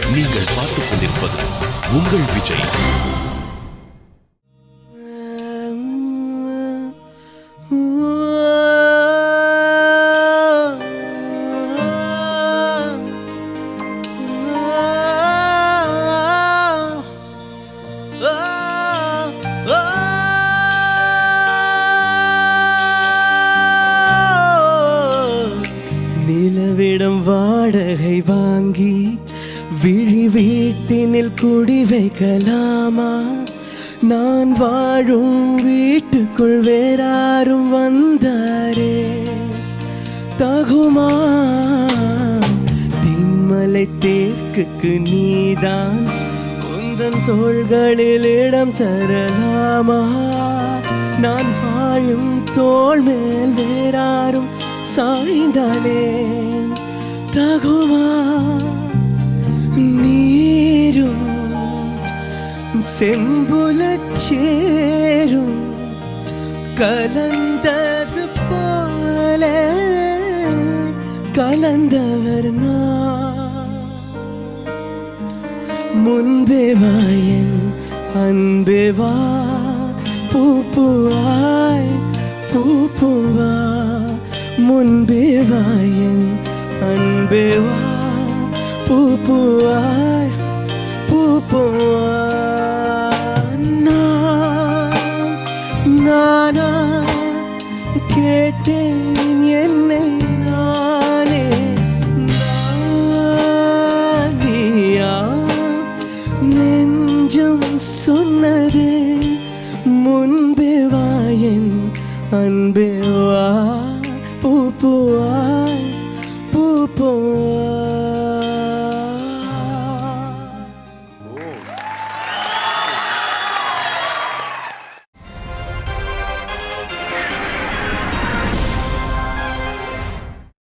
நீங்கள் பார்த்துக் கொண்டிருப்பது உங்கள் விஜய். நிலவிடம் வாடகை வாங்கி விழி வீட்டினில் குடி வைக்கலாமா? நான் வாழும் வீட்டுக்குள் வேறாரும் வந்தாரே தகுமா? திம்மலை தேக்குக்கு நீதான் உந்தன் தோள்களில் இடம் தரலாமா? நான் வாழும் தோள் மேல் வேறாரும் சாய்ந்தாலே தகுமா? நீரும் செம்புலச் சேரும் கலந்தது போல கலந்தவர் நான். முன்பே வாயன் அன்பே வா, பூப்புவாய் பூப்புவா. முன்பே வாயன் அன்பே வா, பூப்புவாய் பூப்புவா. நானா கேட்டேன்